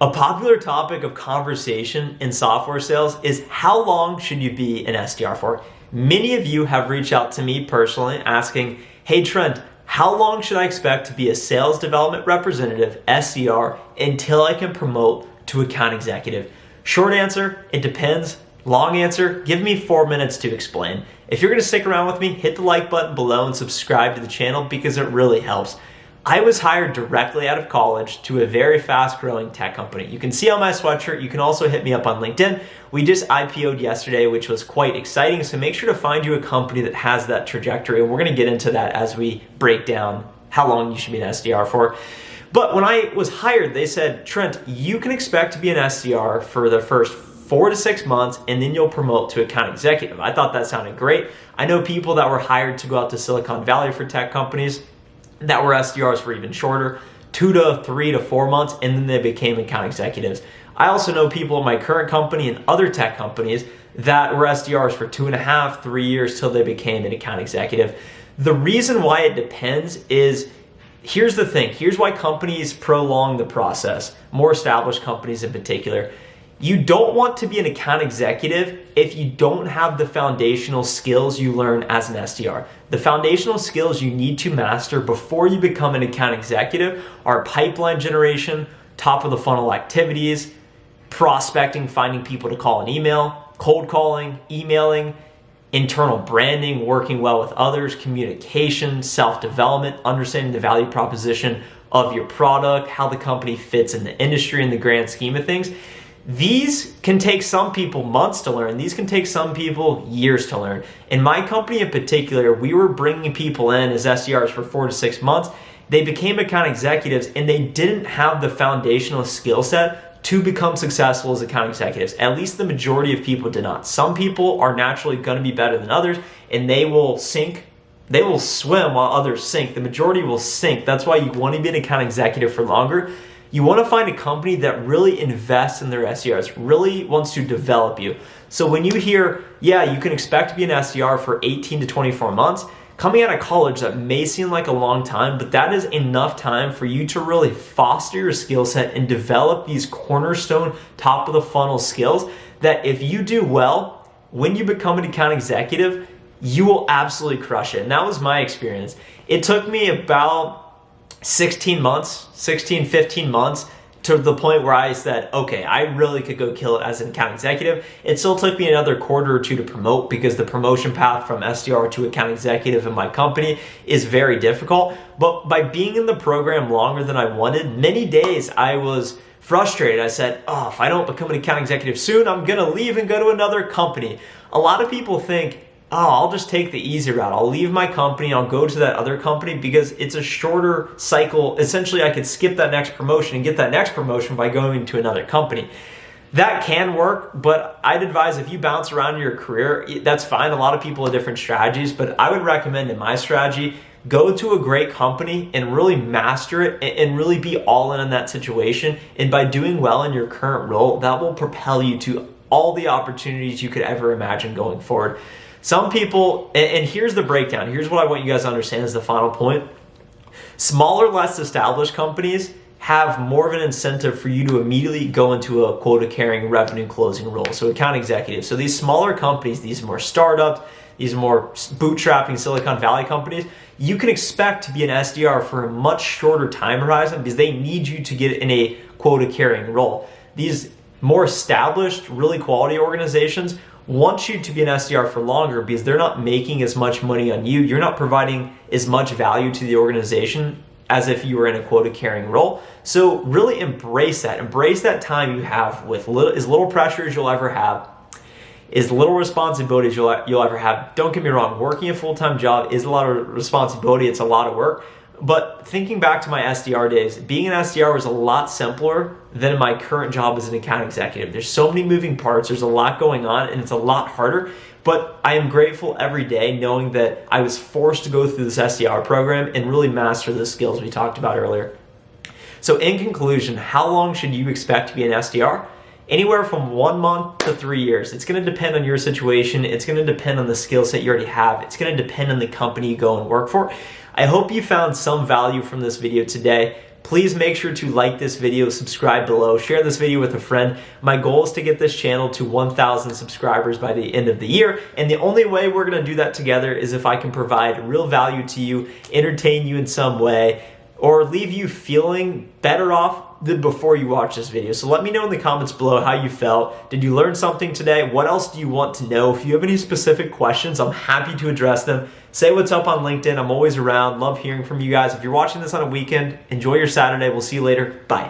A popular topic of conversation in software sales is how long should you be an SDR for? Many of you have reached out to me personally asking, hey Trent, how long should I expect to be a sales development representative, SDR, until I can promote to account executive? Short answer, it depends. Long answer, give me 4 minutes to explain. If you're gonna stick around with me, hit the like button below and subscribe to the channel because it really helps. I was hired directly out of college to a very fast growing tech company. You can see on my sweatshirt, you can also hit me up on LinkedIn. We just IPO'd yesterday, which was quite exciting. So make sure to find you a company that has that trajectory. And we're gonna get into that as we break down how long you should be an SDR for. But when I was hired, they said, Trent, you can expect to be an SDR for the first 4 to 6 months, and then you'll promote to account executive. I thought that sounded great. I know people that were hired to go out to Silicon Valley for tech companies that were SDRs for even shorter, 2 to 3 to 4 months, and then they became account executives. I also know people in my current company and other tech companies that were SDRs for 2.5, 3 years till they became an account executive. The reason why it depends is, here's the thing, here's why companies prolong the process, more established companies in particular. You don't want to be an account executive if you don't have the foundational skills you learn as an SDR. The foundational skills you need to master before you become an account executive are pipeline generation, top of the funnel activities, prospecting, finding people to call and email, cold calling, emailing, internal branding, working well with others, communication, self-development, understanding the value proposition of your product, how the company fits in the industry in the grand scheme of things. These can take some people months to learn. These can take some people years to learn. In my company in particular, we were bringing people in as SDRs for 4 to 6 months. They became account executives and they didn't have the foundational skill set to become successful as account executives. At least the majority of people did not. Some people are naturally going to be better than others and they will sink. They will swim while others sink. The majority will sink. That's why you want to be an account executive for longer. You want to find a company that really invests in their SDRs, really wants to develop you. So when you hear, yeah, you can expect to be an SDR for 18 to 24 months, coming out of college, that may seem like a long time, but that is enough time for you to really foster your skill set and develop these cornerstone, top of the funnel skills that if you do well, when you become an account executive, you will absolutely crush it. And that was my experience. It took me about 15 months to the point where I said, okay, I really could go kill it as an account executive. It still took me another quarter or two to promote because the promotion path from SDR to account executive in my company is very difficult. But by being in the program longer than I wanted, many days I was frustrated. I said, oh, if I don't become an account executive soon, I'm gonna leave and go to another company. A lot of people think, oh, I'll just take the easy route. I'll leave my company, I'll go to that other company because it's a shorter cycle. Essentially, I could skip that next promotion and get that next promotion by going to another company. That can work, but I'd advise if you bounce around in your career, that's fine. A lot of people have different strategies, but I would recommend in my strategy, go to a great company and really master it and really be all in on that situation. And by doing well in your current role, that will propel you to all the opportunities you could ever imagine going forward. Some people, and here's the breakdown, here's what I want you guys to understand as the final point. Smaller, less established companies have more of an incentive for you to immediately go into a quota-carrying revenue closing role, so account executive. So these smaller companies, these more startups, these more bootstrapping Silicon Valley companies, you can expect to be an SDR for a much shorter time horizon because they need you to get in a quota-carrying role. These more established, really quality organizations want you to be an SDR for longer because they're not making as much money on you. You're not providing as much value to the organization as if you were in a quota carrying role. So really embrace that. Embrace that time you have with as little pressure as you'll ever have, as little responsibility as you'll ever have. Don't get me wrong, working a full-time job is a lot of responsibility. It's a lot of work. But thinking back to my SDR days, being an SDR was a lot simpler than my current job as an account executive. There's so many moving parts, there's a lot going on, and it's a lot harder. But I am grateful every day knowing that I was forced to go through this SDR program and really master the skills we talked about earlier. So in conclusion, how long should you expect to be an SDR? Anywhere from 1 month to 3 years. It's gonna depend on your situation. It's gonna depend on the skill set you already have. It's gonna depend on the company you go and work for. I hope you found some value from this video today. Please make sure to like this video, subscribe below, share this video with a friend. My goal is to get this channel to 1,000 subscribers by the end of the year, and the only way we're gonna do that together is if I can provide real value to you, entertain you in some way, or leave you feeling better off than before you watch this video. So let me know in the comments below how you felt. Did you learn something today? What else do you want to know? If you have any specific questions, I'm happy to address them. Say what's up on LinkedIn. I'm always around. Love hearing from you guys. If you're watching this on a weekend, enjoy your Saturday. We'll see you later. Bye.